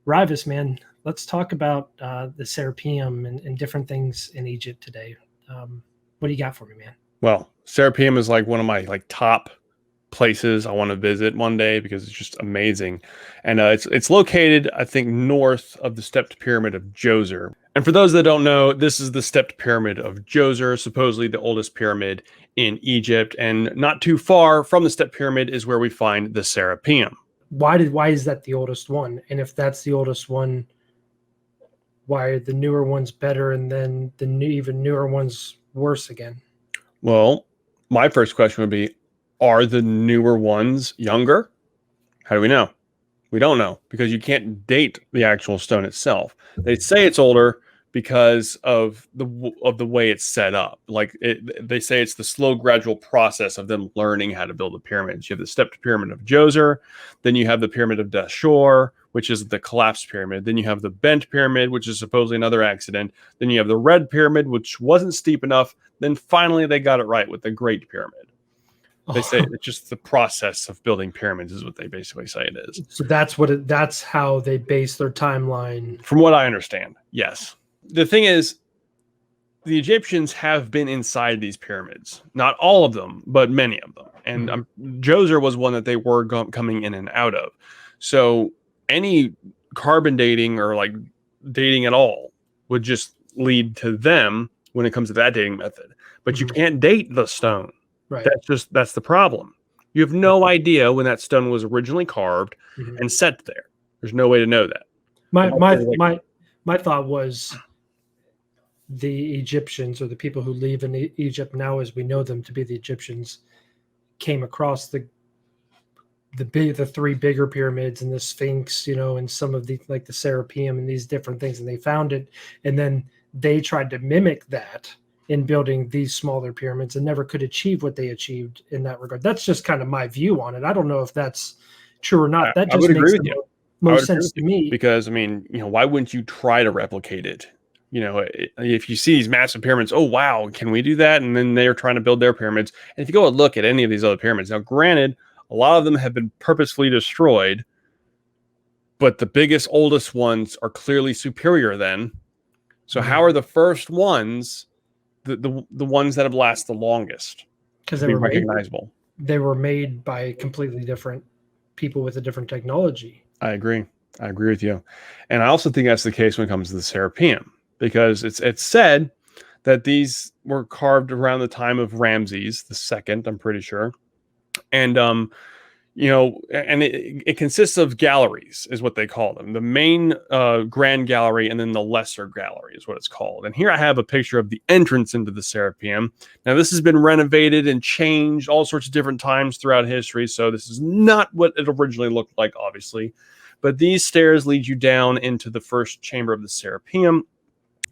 Rivas, man, let's talk about the Serapeum and different things in Egypt today. What do you got for me, man? Well, Serapeum is like one of my top places I want to visit one day because it's just amazing. And it's located, I think, north of the stepped pyramid of Djoser. And for those that don't know, this is the stepped pyramid of Djoser, supposedly the oldest pyramid in Egypt. And not too far from the stepped pyramid is where we find the Serapeum. Why is that the oldest one? And if that's the oldest one, why are the newer ones better and then the even newer ones worse again? Well, my first question would be, are the newer ones younger? How do we know? We don't know because you can't date the actual stone itself. They say it's older because of the way it's set up. They say it's the slow, gradual process of them learning how to build the pyramids. You have the stepped pyramid of Djoser, then you have the pyramid of Dashur, which is the collapsed pyramid. Then you have the bent pyramid, which is supposedly another accident. Then you have the red pyramid, which wasn't steep enough. Then finally they got it right with the Great Pyramid. They say it's just the process of building pyramids is what they basically say it is. So that's how they base their timeline. From what I understand, yes. The thing is, the Egyptians have been inside these pyramids. Not all of them, but many of them. And Djoser was one that they were coming in and out of. So any carbon dating or dating at all would just lead to them when it comes to that dating method. But you can't date the stone. Right. That's the problem. You have no idea when that stone was originally carved and set there. There's no way to know that. My thought was the Egyptians, or the people who live in Egypt now as we know them to be the Egyptians, came across the three bigger pyramids and the Sphinx, and some of the the Serapeum and these different things, and they found it, and then they tried to mimic that in building these smaller pyramids and never could achieve what they achieved in that regard. That's just kind of my view on it. I don't know if that's true or not. That just makes the most sense to me. Because, why wouldn't you try to replicate it? If you see these massive pyramids, oh, wow, can we do that? And then they're trying to build their pyramids. And if you go and look at any of these other pyramids, now, granted, a lot of them have been purposefully destroyed, but the biggest, oldest ones are clearly superior then. So how are the first ones the ones that have lasted the longest? Because they were recognizable. They were made by completely different people with a different technology. I agree with you. And I also think that's the case when it comes to the Serapeum, because it's said that these were carved around the time of Ramses II, I'm pretty sure. And and it consists of galleries, is what they call them. The main grand gallery and then the lesser gallery is what it's called. And here I have a picture of the entrance into the Serapeum. Now, this has been renovated and changed all sorts of different times throughout history, so this is not what it originally looked like, obviously. But these stairs lead you down into the first chamber of the Serapeum.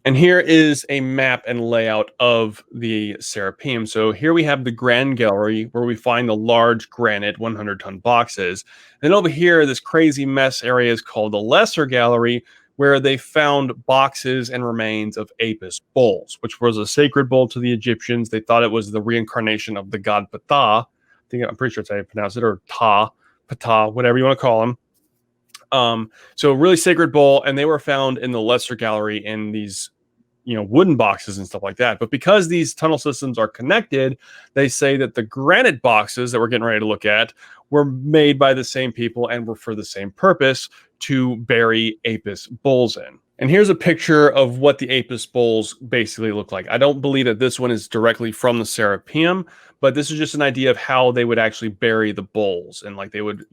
And here is a map and layout of the Serapeum. So here we have the Grand Gallery, where we find the large granite 100-ton boxes. Then over here, this crazy mess area is called the Lesser Gallery, where they found boxes and remains of Apis bulls, which was a sacred bull to the Egyptians. They thought it was the reincarnation of the god Ptah. I'm pretty sure that's how you pronounce it, or Ptah, whatever you want to call him. So really sacred bull, and they were found in the Lesser Gallery in these wooden boxes and stuff like that. But because these tunnel systems are connected, they say that the granite boxes that we're getting ready to look at were made by the same people and were for the same purpose, to bury Apis bulls in. And here's a picture of what the Apis bulls basically look like. I don't believe that this one is directly from the Serapeum, but this is just an idea of how they would actually bury the bulls. And they would,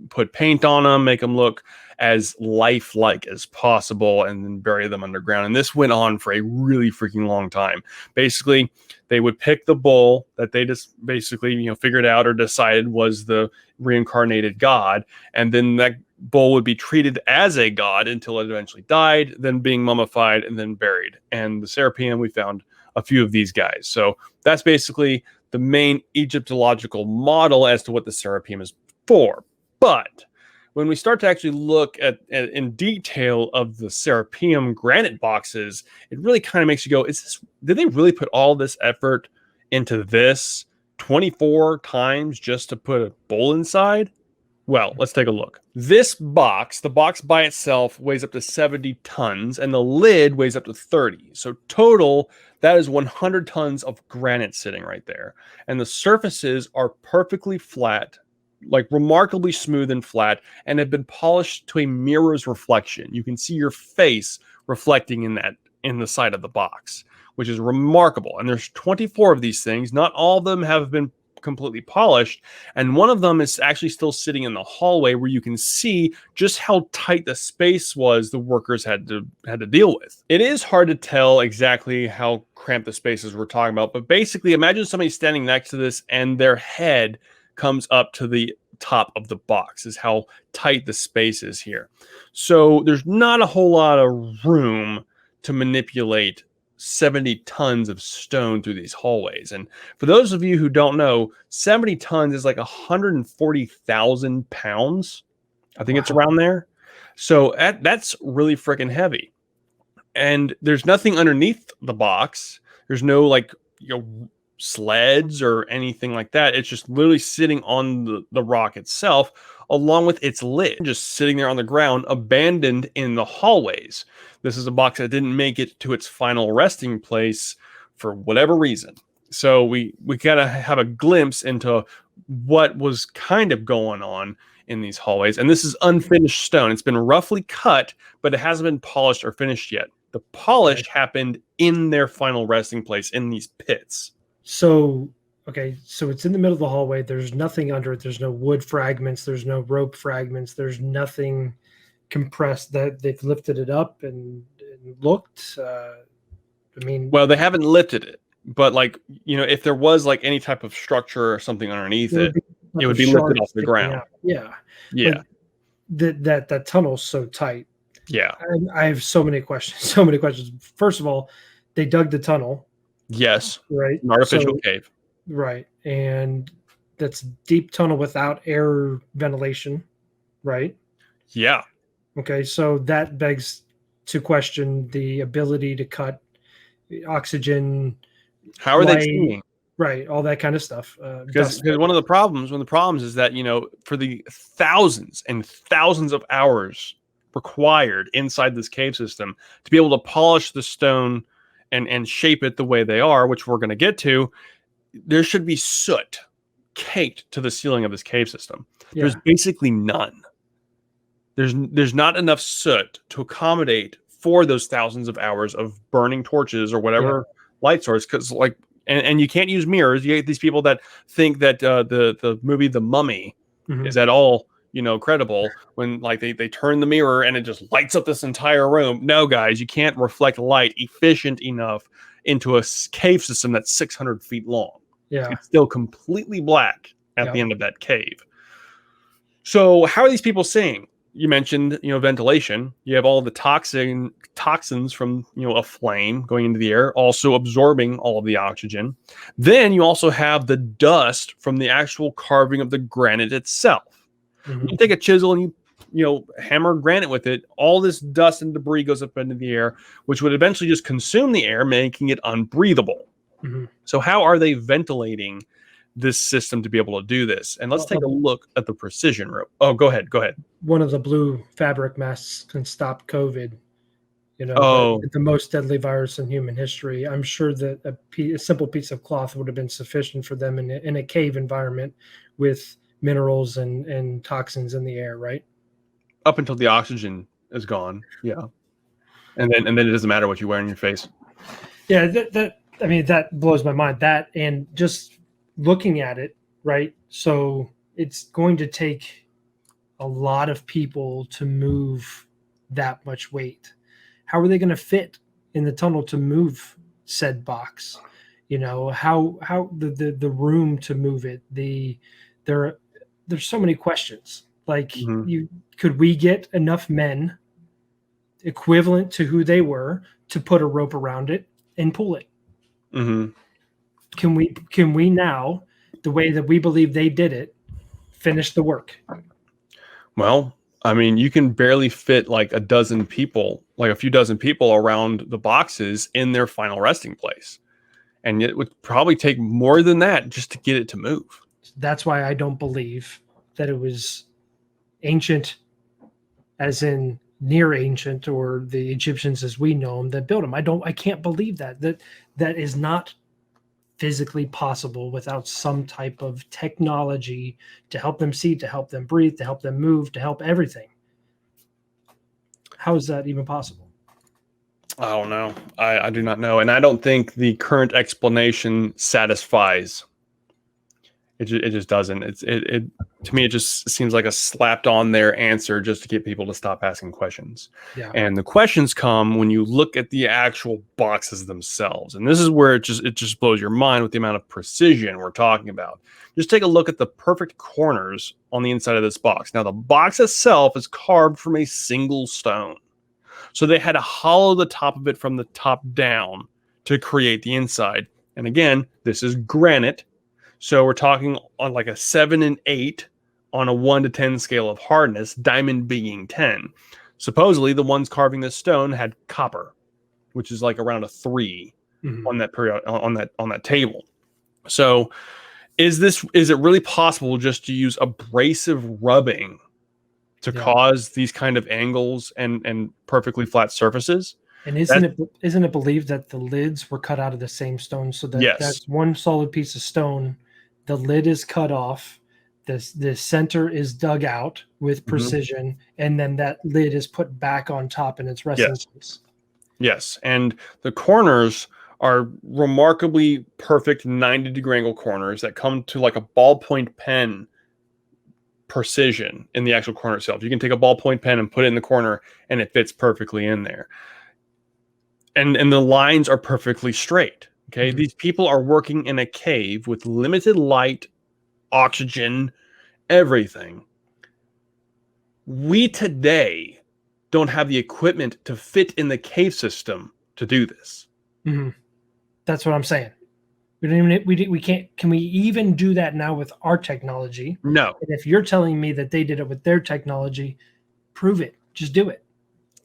put paint on them, make them look as lifelike as possible, and then bury them underground. And this went on for a really freaking long time. Basically, they would pick the bull that they just basically, figured out or decided was the reincarnated god. And then that bull would be treated as a god until it eventually died, then being mummified and then buried. And the Serapeum, we found a few of these guys. So that's basically the main Egyptological model as to what the Serapeum is for. But when we start to actually look at in detail of the Serapeum granite boxes, it really kind of makes you go, did they really put all this effort into this 24 times just to put a bull inside? Well, let's take a look. This box, the box by itself weighs up to 70 tons and the lid weighs up to 30. So total, that is 100 tons of granite sitting right there. And the surfaces are perfectly flat, like remarkably smooth and flat, and have been polished to a mirror's reflection. You can see your face reflecting in the side of the box, which is remarkable. And there's 24 of these things. Not all of them have been completely polished, and one of them is actually still sitting in the hallway where you can see just how tight the space was the workers had to deal with. It is hard to tell exactly how cramped the spaces we're talking about, but basically imagine somebody standing next to this and their head comes up to the top of the box is how tight the space is here. So there's not a whole lot of room to manipulate 70 tons of stone through these hallways. And for those of you who don't know, 70 tons is like 140,000 pounds. I think it's around there. So that's really freaking heavy. And there's nothing underneath the box. There's no like, sleds or anything like that. It's just literally sitting on the rock itself, along with its lid, just sitting there on the ground, abandoned in the hallways. This is a box that didn't make it to its final resting place for whatever reason. So we gotta have a glimpse into what was kind of going on in these hallways. And this is unfinished stone. It's been roughly cut, but it hasn't been polished or finished yet. The polish happened in their final resting place in these pits. So, okay, so it's in the middle of the hallway. There's nothing under it. There's no wood fragments. There's no rope fragments. There's nothing compressed. That they've lifted it up and looked. Well, they haven't lifted it, but like, if there was like any type of structure or something underneath it would be lifted off the ground. Out. Yeah. Yeah. That tunnel's so tight. Yeah. I have so many questions. First of all, they dug the tunnel. Yes. Right. An artificial cave. Right. And that's deep tunnel without air ventilation. Right. Yeah. Okay. So that begs to question the ability to cut oxygen. How are they seeing? Right. All that kind of stuff. Because one of the problems is that, for the thousands and thousands of hours required inside this cave system to be able to polish the stone and shape it the way they are, which we're going to get to, there should be soot caked to the ceiling of this cave system. Yeah. There's basically none. There's not enough soot to accommodate for those thousands of hours of burning torches or whatever light source. Because and you can't use mirrors. You get these people that think that the movie The Mummy is at all credible when they turn the mirror and it just lights up this entire room. No, guys, you can't reflect light efficient enough into a cave system that's 600 feet long. Yeah, it's still completely black at the end of that cave. So how are these people seeing? You mentioned ventilation. You have all the toxins from a flame going into the air, also absorbing all of the oxygen. Then you also have the dust from the actual carving of the granite itself. You take a chisel and you hammer granite with it, all this dust and debris goes up into the air, which would eventually just consume the air, making it unbreathable. So how are they ventilating this system to be able to do this? And let's take a look at the precision rope. Oh, go ahead. One of the blue fabric masks can stop COVID. The most deadly virus in human history. I'm sure that a simple piece of cloth would have been sufficient for them in a cave environment with minerals and toxins in the air, right? Up until the oxygen is gone. Yeah. And then it doesn't matter what you wear on your face. Yeah, that blows my mind. That, and just looking at it, right? So it's going to take a lot of people to move that much weight. How are they going to fit in the tunnel to move said box? How the room to move it, there's so many questions. Could we get enough men equivalent to who they were to put a rope around it and pull it? Can we now, the way that we believe they did it, finish the work? Well, I mean, you can barely fit like a few dozen people around the boxes in their final resting place. And it would probably take more than that just to get it to move. That's why I don't believe that it was ancient, as in near ancient, or the Egyptians as we know them that built them. I can't believe that is not physically possible without some type of technology to help them see, to help them breathe, to help them move, to help everything. How is that even possible? I don't know. I do not know. And I don't think the current explanation satisfies. It just doesn't. It to me, it just seems like a slapped on there answer just to get people to stop asking questions. Yeah. And the questions come when you look at the actual boxes themselves. And this is where it just blows your mind with the amount of precision we're talking about. Just take a look at the perfect corners on the inside of this box. Now, the box itself is carved from a single stone. So they had to hollow the top of it from the top down to create the inside. And again, this is granite. So we're talking on like a 7 and 8 on a 1 to 10 scale of hardness, diamond being 10. Supposedly, the ones carving this stone had copper, which is like around a 3 on that period on that table. So is it really possible just to use abrasive rubbing to cause these kind of angles and perfectly flat surfaces? And isn't it believed that the lids were cut out of the same stone, so that that's one solid piece of stone? The lid is cut off, the center is dug out with precision, and then that lid is put back on top in its resting place. Yes, and the corners are remarkably perfect 90-degree angle corners that come to like a ballpoint pen precision in the actual corner itself. You can take a ballpoint pen and put it in the corner, and it fits perfectly in there. And the lines are perfectly straight. Okay, these people are working in a cave with limited light, oxygen, everything. We today don't have the equipment to fit in the cave system to do this. That's what I'm saying. We can't. Can we even do that now with our technology? No. And if you're telling me that they did it with their technology, prove it. Just do it.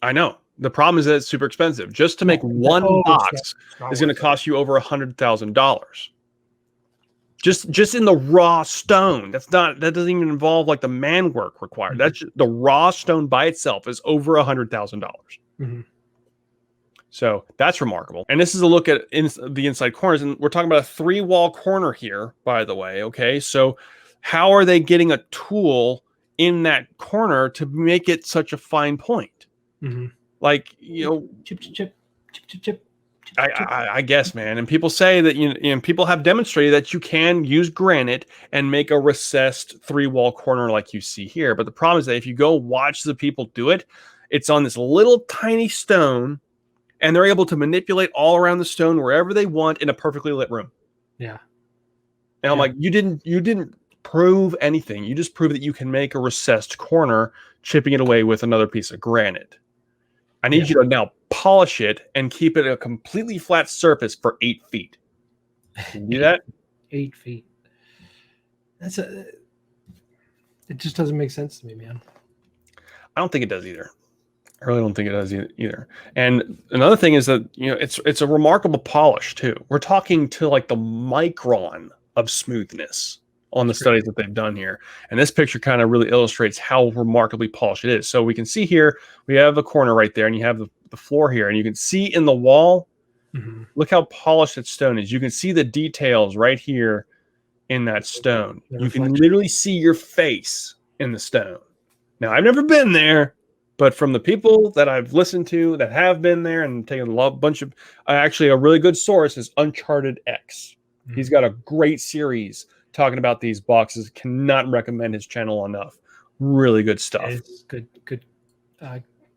I know. The problem is that it's super expensive. Just to make one box is going to cost you over $100,000. Just in the raw stone. That doesn't even involve like the man work required. That's the raw stone by itself is over $100,000. So that's remarkable. And this is a look at the inside corners, and we're talking about a 3-wall corner here, by the way. Okay, so how are they getting a tool in that corner to make it such a fine point? Like, chip. I guess, man. And people say that, people have demonstrated that you can use granite and make a recessed 3-wall corner like you see here. But the problem is that if you go watch the people do it, it's on this little tiny stone, and they're able to manipulate all around the stone wherever they want in a perfectly lit room. Yeah. And I'm like, you didn't prove anything. You just proved that you can make a recessed corner, chipping it away with another piece of granite. I need you to now polish it and keep it a completely flat surface for 8 feet. Can you do that? 8 feet. It just doesn't make sense to me, man. I don't think it does either. I really don't think it does either. And another thing is that, it's a remarkable polish too. We're talking to like the micron of smoothness on the studies that they've done here. And this picture kind of really illustrates how remarkably polished it is. So we can see here, we have a corner right there, and you have the floor here, and you can see in the wall, look how polished that stone is. You can see the details right here in that stone. You can literally see your face in the stone. Now, I've never been there, but from the people that I've listened to that have been there and taken a bunch of, actually a really good source is UnchartedX. He's got a great series talking about these boxes. Cannot recommend his channel enough. Really good stuff. It's good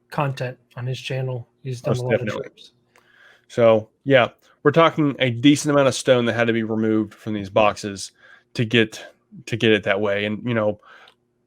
content on his channel. He's done a lot of trips. So yeah, we're talking a decent amount of stone that had to be removed from these boxes to get it that way. And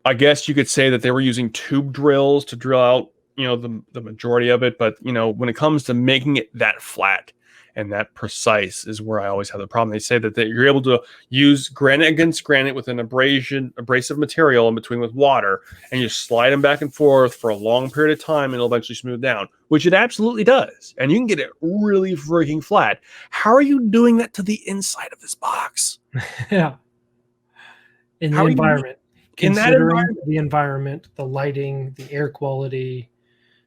I guess you could say that they were using tube drills to drill out the majority of it. But when it comes to making it that flat and that precise is where I always have the problem. They say that you're able to use granite against granite with an abrasive material in between with water, and you slide them back and forth for a long period of time, and it'll eventually smooth down, which it absolutely does. And you can get it really freaking flat. How are you doing that to the inside of this box? Yeah. In the environment. in that considering environment, the environment, the lighting, the air quality.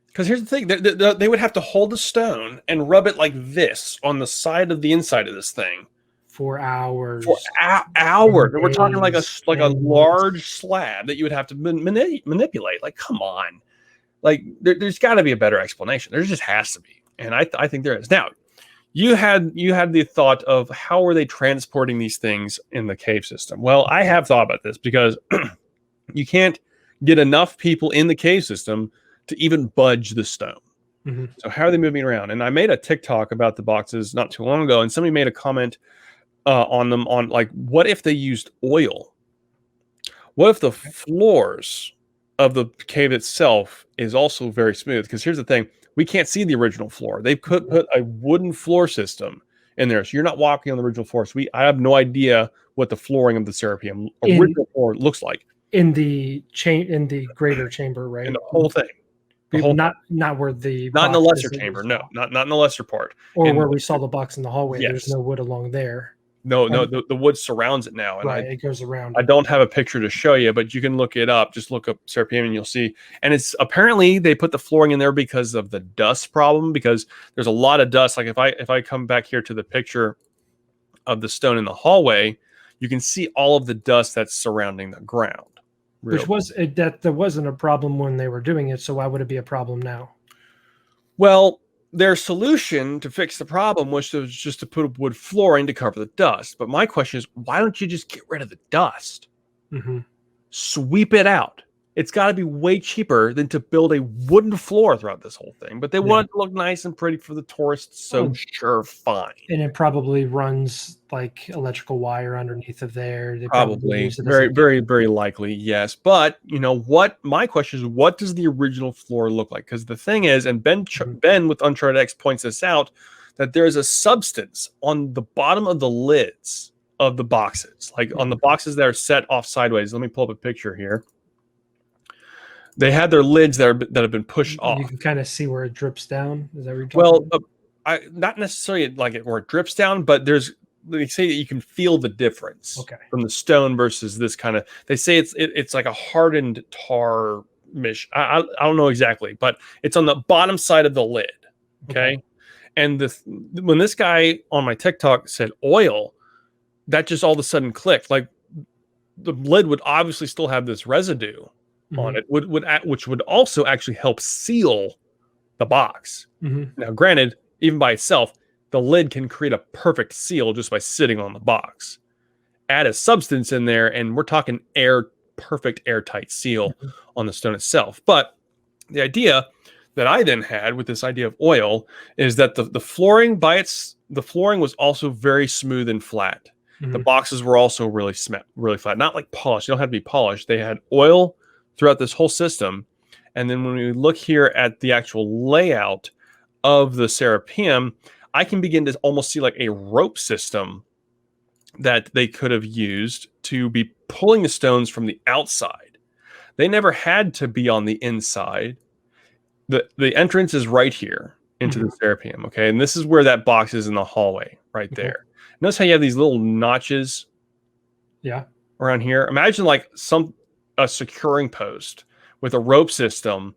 because here's the thing, they would have to hold the stone and rub it like this on the side of the inside of this thing For hours, for hours. and We're talking like days, a and large slab that you would have to manipulate. Like, come on, like there's got to be a better explanation. There just has to be, and I think there is. Now, you had the thought of how are they transporting these things in the cave system? Well, I have thought about this because you can't get enough people in the cave system to even budge the stone. Mm-hmm. So how are they moving around? And I made a TikTok about the boxes not too long ago, and somebody made a comment on them on like, what if they used oil? What if the floors of the cave itself is also very smooth? Because here's the thing, we can't see the original floor. They put a wooden floor system in there, so you're not walking on the original floor. So I have no idea what the flooring of the Serapeum original floor looks like in the greater chamber, right? in the whole thing. Not where the Not in the lesser is. chamber. No, not in the lesser part. Or where we saw the box in the hallway. Yes. There's no wood along there. No, the wood surrounds it now. And right, it goes around. I don't have a picture to show you, but you can look it up. Just look up Serapeum and you'll see. And it's apparently they put the flooring in there because of the dust problem, because there's a lot of dust. Like if I come back here to the picture of the stone in the hallway, you can see all of the dust that's surrounding the ground. Which was that there wasn't a problem when they were doing it, so why would it be a problem now? Well, their solution to fix the problem was just to put a wood flooring to cover the dust. But my question is, why don't you just get rid of the dust? Mm-hmm. Sweep it out. It's got to be way cheaper than to build a wooden floor throughout this whole thing. But they want it to look nice and pretty for the tourists, so sure, fine. And it probably runs like electrical wire underneath of there. They probably use it very, very likely, yes. But you know what? My question is, what does the original floor look like? Because the thing is, and Ben with UnchartedX points this out, that there is a substance on the bottom of the lids of the boxes, like on the boxes that are set off sideways. Let me pull up a picture here. They had their lids that have been pushed off. You can kind of see where it drips down. Is that what you're talking about? Not necessarily like it where it drips down, but they say that you can feel the difference from the stone versus this kind of. They say it's like a hardened tar mesh. I don't know exactly, but it's on the bottom side of the lid. Okay. And when this guy on my TikTok said oil, that just all of a sudden clicked. Like the lid would obviously still have this residue on it, which would also actually help seal the box. Now, granted, even by itself, the lid can create a perfect seal just by sitting on the box. Add a substance in there, and we're talking perfect airtight seal on the stone itself. But the idea that I then had with this idea of oil is that the flooring the flooring was also very smooth and flat. The boxes were also really flat, not like polished. You don't have to be polished. They had oil throughout this whole system. And then when we look here at the actual layout of the Serapeum, I can begin to almost see like a rope system that they could have used to be pulling the stones from the outside. They never had to be on the inside. The entrance is right here into the Serapeum, okay? And this is where that box is in the hallway, right there. Notice how you have these little notches around here? Imagine like a securing post with a rope system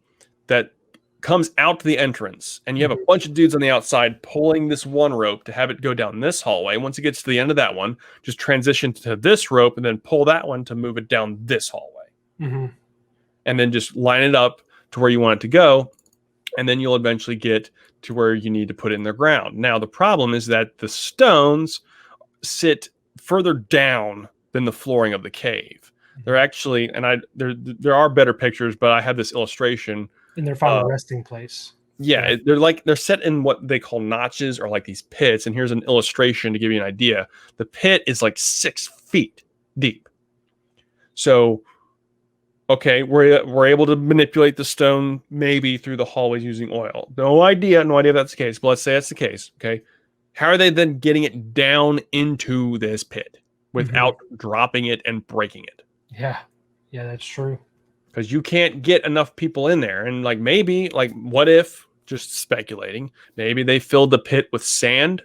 that comes out to the entrance, and you have a bunch of dudes on the outside pulling this one rope to have it go down this hallway. Once it gets to the end of that one, just transition to this rope and then pull that one to move it down this hallway. And then just line it up to where you want it to go, and then you'll eventually get to where you need to put it in the ground. Now, the problem is that the stones sit further down than the flooring of the cave. They're actually, and there are better pictures, but I have this illustration. And they're found a resting place. Yeah, they're set in what they call notches, or like these pits. And here's an illustration to give you an idea. The pit is like 6 feet deep. So, okay, we're able to manipulate the stone maybe through the hallways using oil. No idea if that's the case, but let's say that's the case. Okay, how are they then getting it down into this pit without dropping it and breaking it? Yeah, that's true. Because you can't get enough people in there. And like maybe, like what if, just speculating, maybe they filled the pit with sand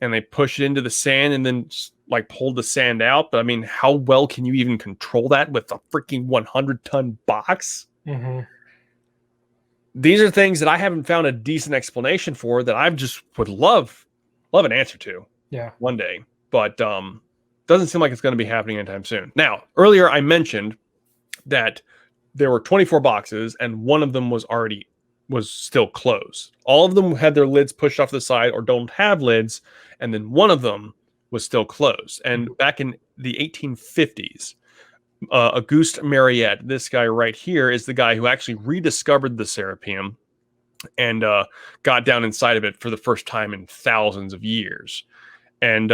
and they push it into the sand and then like pulled the sand out, but I mean, how well can you even control that with a freaking 100-ton box? Mm-hmm. These are things that I haven't found a decent explanation for that I just would love an answer to. Yeah. One day, but doesn't seem like it's going to be happening anytime soon. Now, earlier I mentioned that there were 24 boxes and one of them was still closed. All of them had their lids pushed off the side or don't have lids, and then one of them was still closed. And back in the 1850s, Auguste Mariette, this guy right here, is the guy who actually rediscovered the Serapeum and got down inside of it for the first time in thousands of years. And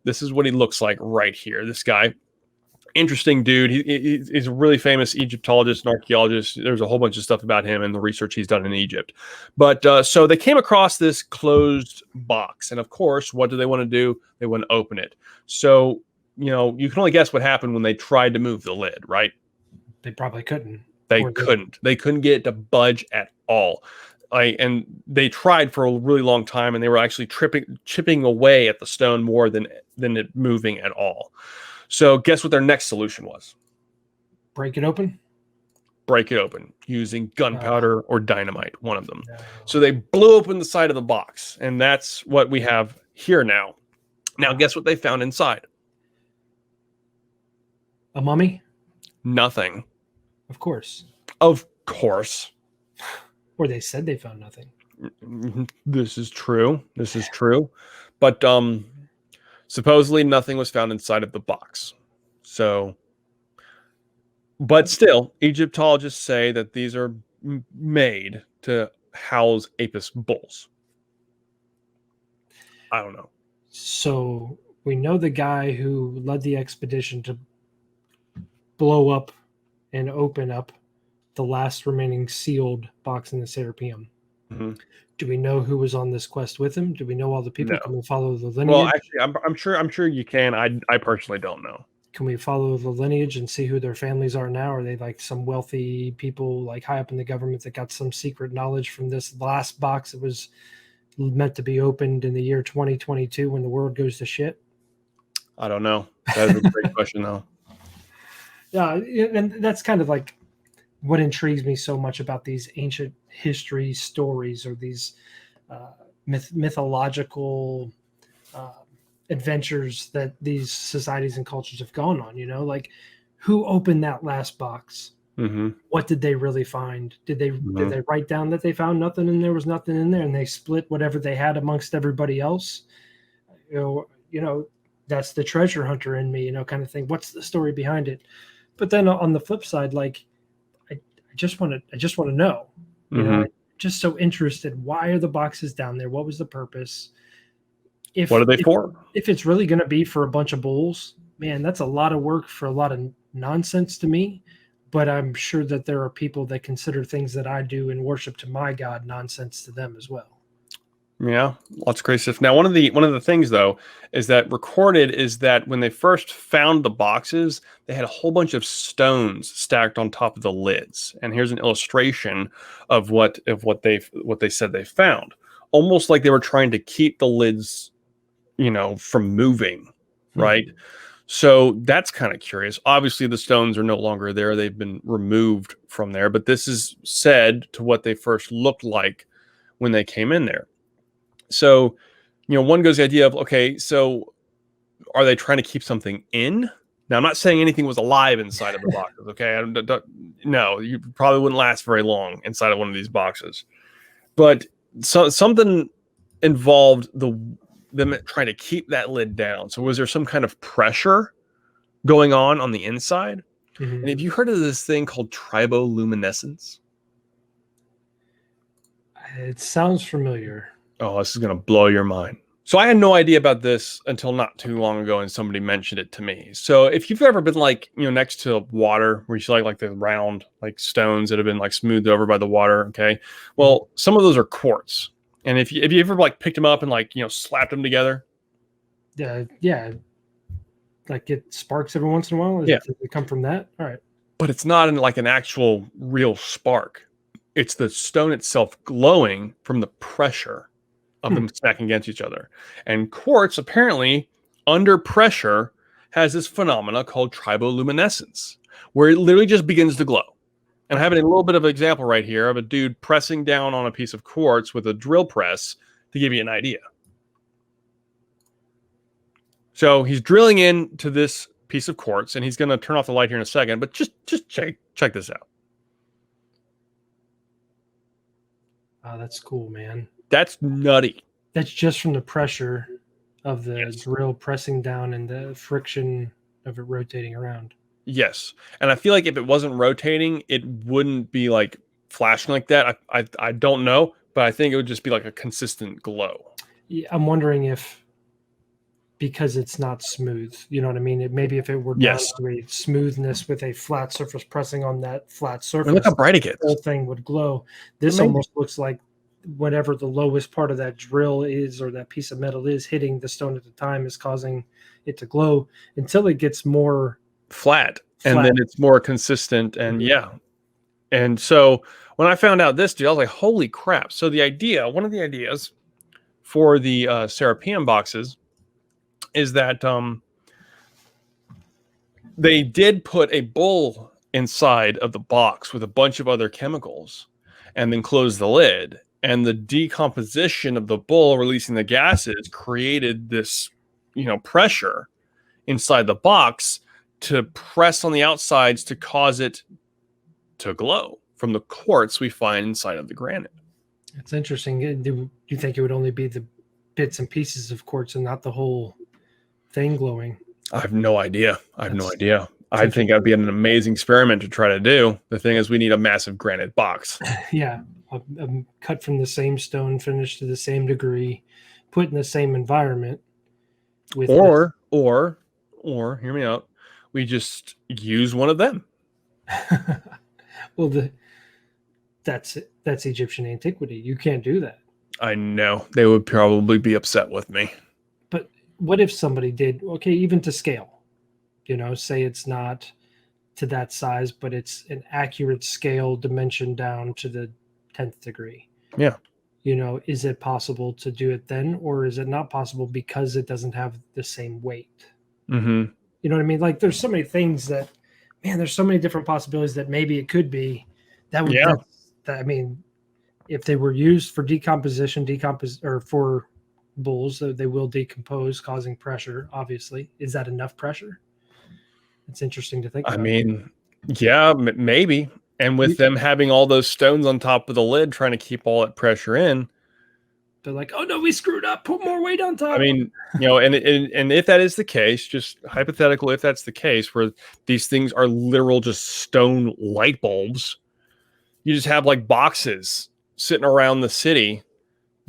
this is what he looks like right here. This guy, interesting dude. He's a really famous Egyptologist and archaeologist. There's a whole bunch of stuff about him and the research he's done in Egypt. But so they came across this closed box. And of course, what do they want to do? They want to open it. So, you know, you can only guess what happened when they tried to move the lid, right? They probably couldn't. They couldn't get it to budge at all. And they tried for a really long time, and they were actually chipping away at the stone more than it moving at all. So guess what their next solution was? Break it open? Break it open using gunpowder or dynamite, one of them. No. So they blew open the side of the box, and that's what we have here now. Now, guess what they found inside? A mummy? Nothing. Of course. Of course. Or they said they found nothing. This is true. But supposedly nothing was found inside of the box. So, but still, Egyptologists say that these are made to house Apis bulls. I don't know. So we know the guy who led the expedition to blow up and open up the last remaining sealed box in the Serapeum. Mm-hmm. Do we know who was on this quest with him? Do we know all the people? No. Can we follow the lineage? Well, actually, I'm sure you can. I personally don't know. Can we follow the lineage and see who their families are now? Are they like some wealthy people like high up in the government that got some secret knowledge from this last box that was meant to be opened in the year 2022 when the world goes to shit? I don't know. That is a great question, though. Yeah, and that's kind of like what intrigues me so much about these ancient history stories or these mythological adventures that these societies and cultures have gone on. You know, like who opened that last box? Mm-hmm. What did they really find? Did they write down that they found nothing and there was nothing in there, and they split whatever they had amongst everybody else? You know, that's the treasure hunter in me, you know, kind of thing. What's the story behind it? But then on the flip side, like I just want to know. You know, I'm just so interested. Why are the boxes down there? What was the purpose? What are they for? If it's really going to be for a bunch of bulls, man, that's a lot of work for a lot of nonsense to me. But I'm sure that there are people that consider things that I do in worship to my God nonsense to them as well. Yeah, lots of crazy stuff. Now, one of the things though is that recorded is that when they first found the boxes, they had a whole bunch of stones stacked on top of the lids. And here's an illustration of what they said they found. Almost like they were trying to keep the lids, you know, from moving, right? So that's kind of curious. Obviously, the stones are no longer there; they've been removed from there. But this is said to what they first looked like when they came in there. So, you know, one goes the idea of, okay, so are they trying to keep something in? Now, I'm not saying anything was alive inside of the boxes, okay? No, you probably wouldn't last very long inside of one of these boxes. But something involved them trying to keep that lid down. So was there some kind of pressure going on the inside? Mm-hmm. And have you heard of this thing called triboluminescence? It sounds familiar. Oh, this is going to blow your mind. So I had no idea about this until not too long ago, and somebody mentioned it to me. So if you've ever been like, you know, next to water where you see like the round like stones that have been like smoothed over by the water, okay? Well, some of those are quartz. And if you ever like picked them up and like, you know, slapped them together? Yeah. Like it sparks every once in a while? Does it come from that? All right. But it's not in like an actual real spark. It's the stone itself glowing from the pressure of them stacking against each other. And quartz apparently under pressure has this phenomena called triboluminescence, where it literally just begins to glow. And I have a little bit of an example right here of a dude pressing down on a piece of quartz with a drill press to give you an idea. So he's drilling into this piece of quartz, and he's going to turn off the light here in a second, but just check this out. Oh, that's cool, man. That's nutty. That's just from the pressure of the drill pressing down and the friction of it rotating around. Yes. And I feel like if it wasn't rotating, it wouldn't be like flashing like that. I don't know, but I think it would just be like a consistent glow. Yeah, I'm wondering if, because it's not smooth, you know what I mean? Maybe if it were down to a smoothness with a flat surface pressing on that flat surface, look how bright it gets. The whole thing would glow. This almost looks like whatever the lowest part of that drill is, or that piece of metal is, hitting the stone at the time is causing it to glow until it gets more flat. And then it's more consistent. And and so when I found out this, dude, I was like, holy crap. So one of the ideas for the Serapeum boxes is that they did put a bowl inside of the box with a bunch of other chemicals and then close the lid. And the decomposition of the bowl releasing the gases created this, pressure inside the box to press on the outsides to cause it to glow from the quartz we find inside of the granite. It's interesting. Do you think it would only be the bits and pieces of quartz and not the whole thing glowing? I have no idea. I think that'd be an amazing experiment to try to do. The thing is, we need a massive granite box. Yeah. Cut from the same stone, finished to the same degree, put in the same environment. Or hear me out. We just use one of them. Well, that's Egyptian antiquity. You can't do that. I know. They would probably be upset with me. But what if somebody did, okay, even to scale, say it's not to that size, but it's an accurate scale dimension down to the 10th degree. Yeah. Is it possible to do it then, or is it not possible because it doesn't have the same weight? Mm-hmm. You know what I mean? Like, there's so many things that, man, there's so many different possibilities that maybe it could be. I mean, if they were used for or for bulls, they will decompose, causing pressure, obviously. Is that enough pressure? It's interesting to think about. I mean, yeah, maybe. And with them having all those stones on top of the lid, trying to keep all that pressure in, they're like, oh no, we screwed up. Put more weight on top. I mean, and if that is the case, just hypothetical, if that's the case, where these things are literal just stone light bulbs, you just have like boxes sitting around the city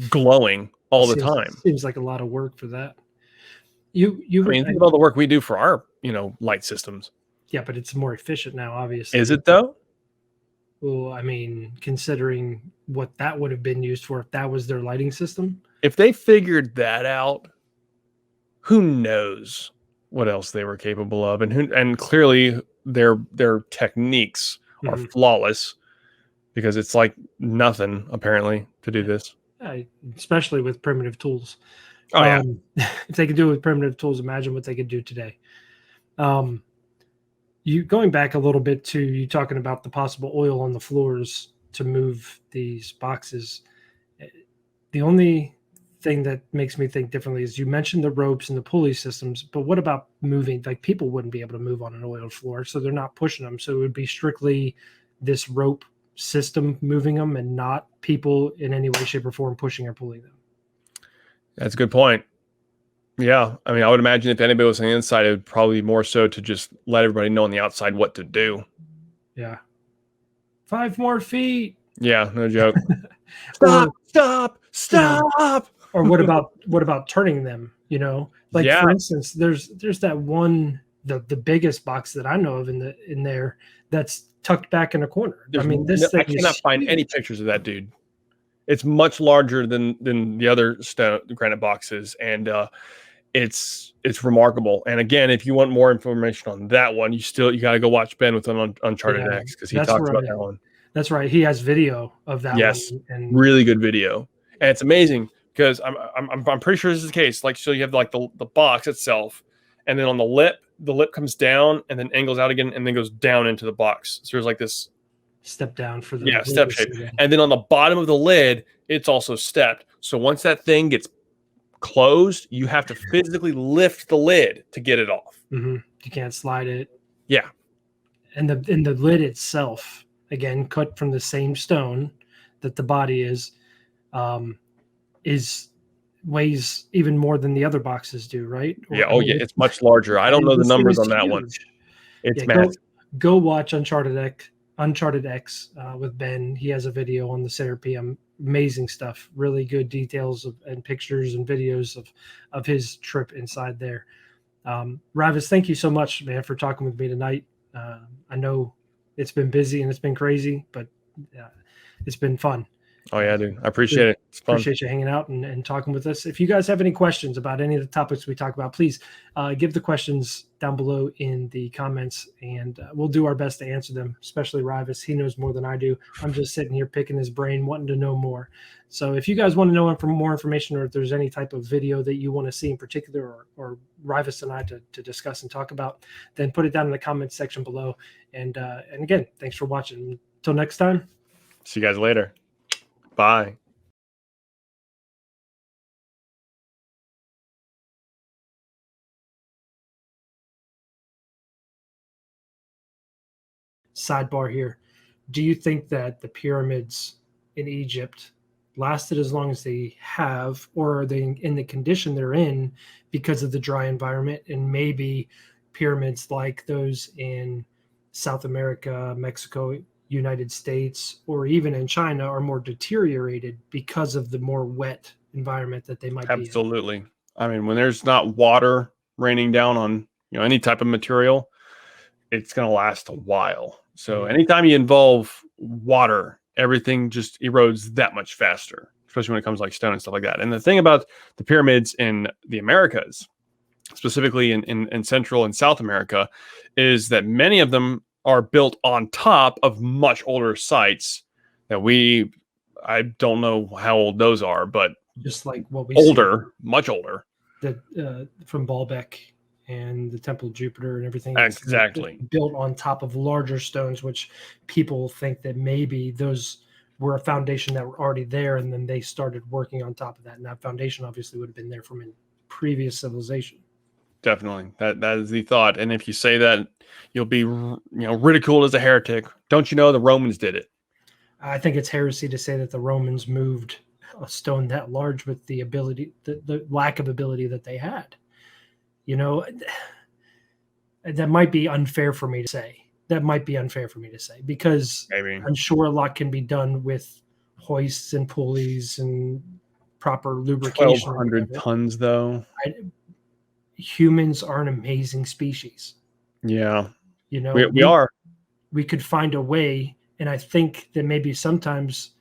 glowing all the time. Seems like a lot of work for that. Think of all the work we do for our, light systems. Yeah, but it's more efficient now, obviously. Is it though? Well, I mean, considering what that would have been used for if that was their lighting system. If they figured that out, who knows what else they were capable of, and clearly their techniques are flawless, because it's like nothing apparently to do this. Especially with primitive tools. Oh yeah. If they could do it with primitive tools, imagine what they could do today. You going back a little bit to you talking about the possible oil on the floors to move these boxes. The only thing that makes me think differently is you mentioned the ropes and the pulley systems, but what about moving? Like, people wouldn't be able to move on an oiled floor, so they're not pushing them. So it would be strictly this rope system moving them and not people in any way, shape, or form pushing or pulling them. That's a good point. Yeah. I mean, I would imagine if anybody was on the inside, it would probably be more so to just let everybody know on the outside what to do. Yeah. 5 more feet. Yeah, no joke. Stop. Or what about turning them, for instance, there's that one, the biggest box that I know of in there that's tucked back in a corner. I cannot find any pictures of that dude. It's much larger than the other granite boxes, and it's remarkable. And again, if you want more information on that one, you got to go watch Ben with UnchartedX, because he talks about that one. That's right. He has video of that one. And really good video. And it's amazing because I'm pretty sure this is the case. Like, so you have like the box itself, and then on the lip comes down and then angles out again and then goes down into the box. So there's like this step down for the step shape. And then on the bottom of the lid, it's also stepped. So once that thing gets closed, you have to physically lift the lid to get it off. You can't slide it. Yeah. And the lid itself, again, cut from the same stone that the body is weighs even more than the other boxes do, right? Yeah. Oh, yeah. It's much larger. I don't know the numbers on that huge. one. It's massive. Go watch UnchartedX with Ben. He has a video on the Serapeum. Amazing stuff. Really good details and pictures and videos of his trip inside there. Ravis, thank you so much, man, for talking with me tonight. I know it's been busy and it's been crazy, but it's been fun. Oh, yeah, dude. I appreciate it. It's fun. Appreciate you hanging out and talking with us. If you guys have any questions about any of the topics we talk about, please give the questions down below in the comments, and we'll do our best to answer them, especially Ravis. He knows more than I do. I'm just sitting here picking his brain, wanting to know more. So if you guys want to know more information, or if there's any type of video that you want to see in particular, or Ravis and I to discuss and talk about, then put it down in the comments section below. And again, thanks for watching. Until next time. See you guys later. Bye. Sidebar here. Do you think that the pyramids in Egypt lasted as long as they have, or are they in the condition they're in because of the dry environment, and maybe pyramids like those in South America, Mexico, United States, or even in China are more deteriorated because of the more wet environment that they might be in? Absolutely. I mean, when there's not water raining down on any type of material, it's going to last a while. So anytime you involve water, everything just erodes that much faster, especially when it comes to like stone and stuff like that. And the thing about the pyramids in the Americas, specifically in Central and South America, is that many of them are built on top of much older sites that I don't know how old those are, but just like what we much older. From Baalbek and the Temple of Jupiter and everything. Exactly. Built on top of larger stones, which people think that maybe those were a foundation that were already there, and then they started working on top of that. And that foundation obviously would have been there from a previous civilization. Definitely. That is the thought. And if you say that, you'll be ridiculed as a heretic. Don't you know the Romans did it? I think it's heresy to say that the Romans moved a stone that large with the lack of ability that they had. That might be unfair for me to say. Because maybe. I'm sure a lot can be done with hoists and pulleys and proper lubrication. 1,200 tons, though. Humans are an amazing species. Yeah. We are. We could find a way, and I think that maybe sometimes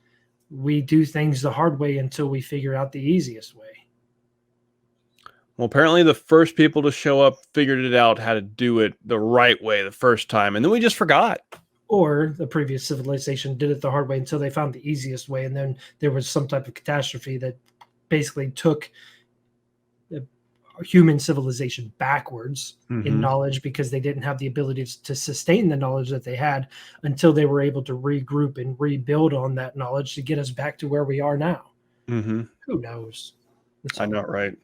we do things the hard way until we figure out the easiest way. Well, apparently the first people to show up figured it out how to do it the right way the first time, and then we just forgot. Or the previous civilization did it the hard way until they found the easiest way, and then there was some type of catastrophe that basically took human civilization backwards in knowledge, because they didn't have the ability to sustain the knowledge that they had until they were able to regroup and rebuild on that knowledge to get us back to where we are now. Who knows? I know, right?